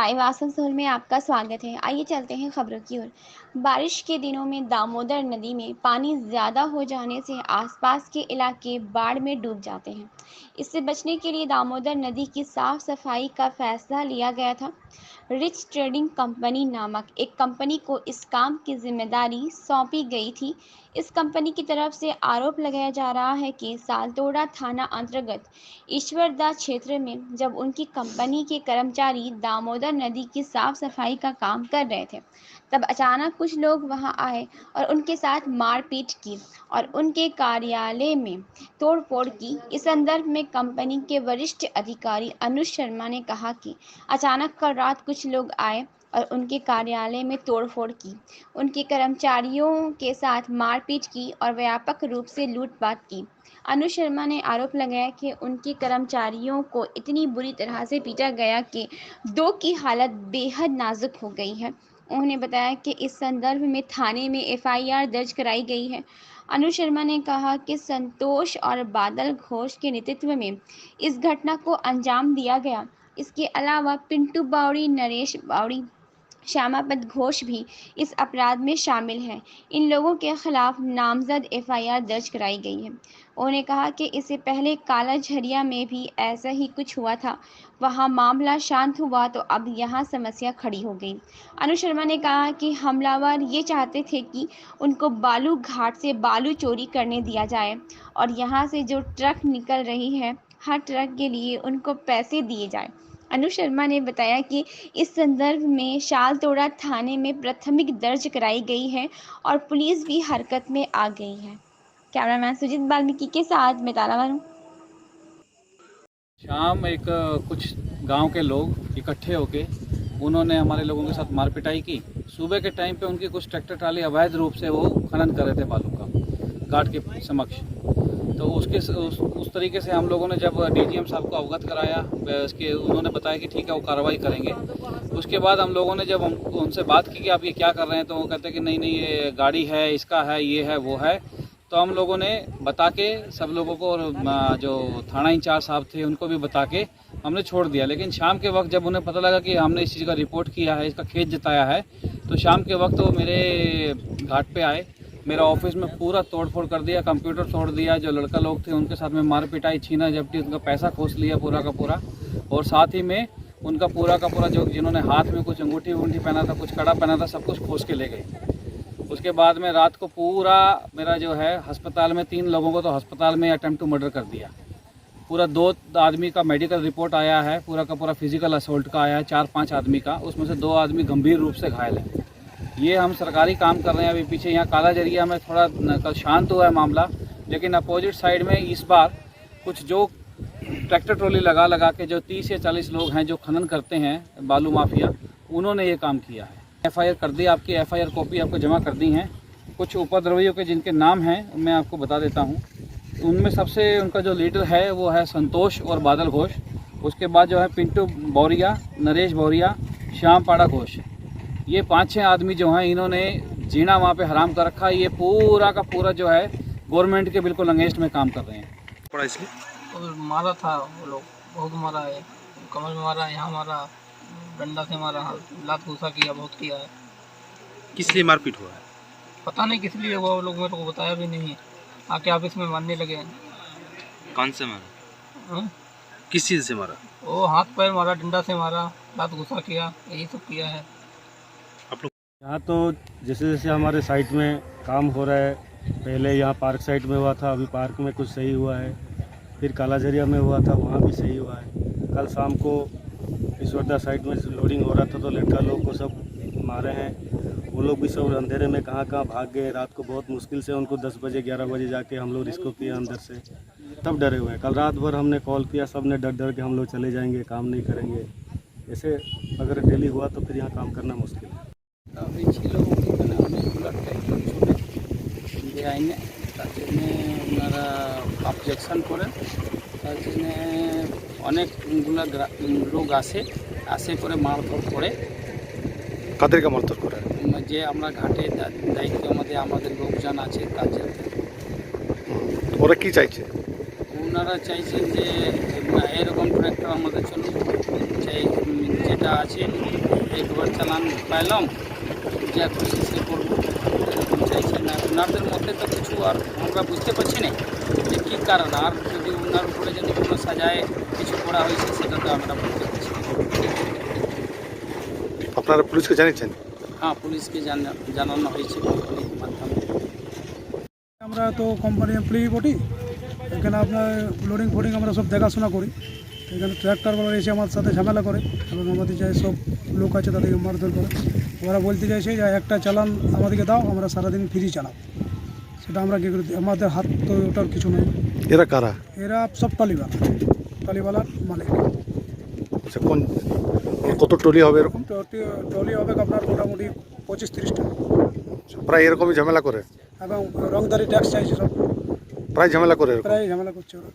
Live Asansol में आपका स्वागत है। आइए चलते हैं खबरों की ओर। बारिश के दिनों में दामोदर नदी में पानी ज़्यादा हो जाने से आसपास के इलाके बाढ़ में डूब जाते हैं। इससे बचने के लिए दामोदर नदी की साफ सफाई का फैसला लिया गया था। रिच ट्रेडिंग कंपनी नामक एक कंपनी को इस काम की जिम्मेदारी सौंपी गई थी। इस कंपनी की तरफ से आरोप लगाया जा रहा है कि सालतोड़ा थाना अंतर्गत ईश्वरदा क्षेत्र में जब उनकी कंपनी के कर्मचारी दामोदर नदी की साफ सफाई का काम कर रहे थे, तब अचानक कुछ लोग वहां आए और उनके साथ मारपीट की और उनके कार्यालय में तोड़फोड़ की। इस संदर्भ में कंपनी के वरिष्ठ अधिकारी अनुज शर्मा ने कहा कि अचानक कल रात कुछ लोग आए और उनके कार्यालय में तोड़फोड़ की, उनके कर्मचारियों के साथ मारपीट की और व्यापक रूप से लूटपाट की। अनुज शर्मा ने आरोप लगाया कि उनके कर्मचारियों को इतनी बुरी तरह से पीटा गया कि दो की हालत बेहद नाजुक हो गई है। उन्होंने बताया कि इस संदर्भ में थाने में एफआईआर दर्ज कराई गई है। अनुज शर्मा ने कहा कि संतोष और बादल घोष के नेतृत्व में इस घटना को अंजाम दिया गया। इसके अलावा पिंटू बावड़ी, नरेश बावड़ी, श्यामापद घोष भी इस अपराध में शामिल हैं। इन लोगों के खिलाफ नामजद एफआईआर दर्ज कराई गई है। उन्होंने कहा कि इससे पहले काला झरिया में भी ऐसा ही कुछ हुआ था, वहां मामला शांत हुआ तो अब यहां समस्या खड़ी हो गई। अनु शर्मा ने कहा कि हमलावर ये चाहते थे कि उनको बालू घाट से बालू चोरी करने दिया जाए और यहाँ से जो ट्रक निकल रही है, हर ट्रक के लिए उनको पैसे दिए जाए। अनु शर्मा ने बताया कि इस संदर्भ में शालतोड़ा थाने में प्राथमिक दर्ज कराई गई है और पुलिस भी हरकत में आ गई है। कैमरामैन सुजीत वाल्मीकि के साथ मैं तारावरुण। शाम एक कुछ गांव के लोग इकट्ठे होके उन्होंने हमारे लोगों के साथ मारपिटाई की। सुबह के टाइम पे उनकी कुछ ट्रैक्टर ट्राली अवैध रूप से वो खनन कर रहे थे बालू का घाट के समक्ष। तो उस तरीके से हम लोगों ने जब डीजीएम साहब को अवगत कराया, उसके उन्होंने बताया कि ठीक है वो कार्रवाई करेंगे। उसके बाद हम लोगों ने जब उनसे बात की कि आप ये क्या कर रहे हैं, तो वो कहते हैं कि नहीं नहीं ये गाड़ी है, इसका है, ये है, वो है। तो हम लोगों ने बता के सब लोगों को, और जो थाना इंचार्ज साहब थे उनको भी बता के हमने छोड़ दिया। लेकिन शाम के वक्त जब उन्हें पता लगा कि हमने इस चीज़ का रिपोर्ट किया है, इसका खेद जताया है, तो शाम के वक्त वो मेरे घाट पे आए, मेरा ऑफिस में पूरा तोड़फोड़ कर दिया, कंप्यूटर तोड़ दिया, जो लड़का लोग थे उनके साथ में मार पिटाई, छीना झपटी, उनका पैसा खोस लिया पूरा का पूरा, और साथ ही में उनका पूरा का पूरा जो जिन्होंने हाथ में कुछ अंगूठी वंगूठी पहना था, कुछ कड़ा पहना था, सब कुछ खोस के ले गए। उसके बाद में रात को पूरा मेरा जो है अस्पताल में 3 लोगों को तो अस्पताल में अटेम्प्ट टू मर्डर कर दिया। पूरा 2 आदमी का मेडिकल रिपोर्ट आया है, पूरा का पूरा फिजिकल असोल्ट का आया है, 4-5 आदमी का, उसमें से 2 आदमी गंभीर रूप से घायल हैं। ये हम सरकारी काम कर रहे हैं। अभी पीछे यहाँ काला जरिया में थोड़ा शांत हुआ है मामला, लेकिन अपोजिट साइड में इस बार कुछ जो ट्रैक्टर ट्रॉली लगा के जो 30 या 40 लोग हैं जो खनन करते हैं बालू माफिया, उन्होंने ये काम किया है। एफआईआर कर दी, आपकी एफआईआर कॉपी आपको जमा कर दी हैं। कुछ उपद्रवियों के जिनके नाम हैं मैं आपको बता देता हूँ। उनमें सबसे उनका जो लीडर है वो है संतोष और बादल घोष। उसके बाद जो है पिंटू बौरिया, नरेश बौरिया, श्याम पाड़ा घोष। ये 5-6 आदमी जो हैं इन्होंने जीना वहाँ पे हराम कर रखा है। ये पूरा का पूरा जो है गवर्नमेंट के बिल्कुल अगेंस्ट में काम कर रहे हैं। पड़ा इसलिए और मारा था वो लोग, बहुत मारा है, कमर में मारा, यहाँ मारा, डंडा से मारा, लात घूसा किया, बहुत किया है। किस लिए मारपीट हुआ है? पता नहीं किस लिए हुआ, वो लोग मेरे को बताया भी नहीं है। आके ऑफिस में मारने लगे। कौन से मारा? किस चीज़ से मारा? वो हाथ पैर मारा, डंडा से मारा, लात घूसा किया, यही सब किया है। आप लोग यहाँ तो जैसे जैसे हमारे साइट में काम हो रहा है, पहले यहाँ पार्क साइट में हुआ था, अभी पार्क में कुछ सही हुआ है, फिर काला झरिया में हुआ था, वहाँ भी सही हुआ है। कल शाम को ईश्वरदा साइट में लोडिंग हो रहा था तो लड़का लोग को सब मारे हैं। वो लोग भी सब अंधेरे में कहाँ भाग गए। रात को बहुत मुश्किल से उनको 10 बजे 11 बजे जाके हम लोग रिस्को किया अंदर से, तब डरे हुए हैं। कल रात भर हमने कॉल किया, सब ने डर डर के हम लोग चले जाएंगे, काम नहीं करेंगे। ऐसे अगर डेली हुआ तो फिर यहाँ काम करना मुश्किल है। বেশি লোক এখানে অনেক ব্লাডটাই ছুটে যে আইনে তার জন্যে ওনারা অবজেকশন করেন। তার জন্যে অনেকগুলো লোক আসে করে মারধর করে। কাদেরকে মারধর করে? যে আমরা ঘাটে দায়িত্ব আমাদের লোকজন আছে তার জন্য। ওরা কি চাইছে? ওনারা ওনারা চাইছেন যে এরকম ট্র্যাক্টর আমাদের চলুক, চাই যেটা আছে একবার চালান পাইলাম যা খুশি সে করবো, এরকম চাইছেন। আর ওনাদের মধ্যে তো কিছু আর আমরা বুঝতে পারছি না যে কী কারণ, আর যদি ওনার উপরে যদি কোনো সাজায় কিছু করা হয়েছে সেটা তো আমরা বুঝতে পারছি না। আপনারা পুলিশকে জানিয়েছেন? হ্যাঁ, পুলিশকে জানানো হয়েছে কোম্পানির মাধ্যমে। আমরা তো কোম্পানি এমপ্লয়ি বটি, এখানে আপনার লোডিং ফোডিং আমরা সব দেখাশোনা করি। এখানে ট্র্যাক্টরগুলো এসে আমার সাথে ঝামেলা করে এবং আমাদের যে সব লোক আছে তাদেরকে মারধর করে। ওরা বলতে চাইছে যে একটা চালান আমাদেরকে দাও, আমরা সারাদিন ফ্রি চালাও। সেটা আমরা কী করি, আমাদের হাত তো ওটার কিছু নেই। এরা কারা? এরা সব টলিওয়ালার মালিক। আচ্ছা, কত টলি হবে এরকম? টলি হবে আপনার মোটামুটি 25-30টা। প্রায় এরকমই ঝামেলা করে এবং রংদারি ট্যাক্স চাইছে সব, প্রায় ঝামেলা করে এরকম। প্রায় ঝামেলা করছে ওরা।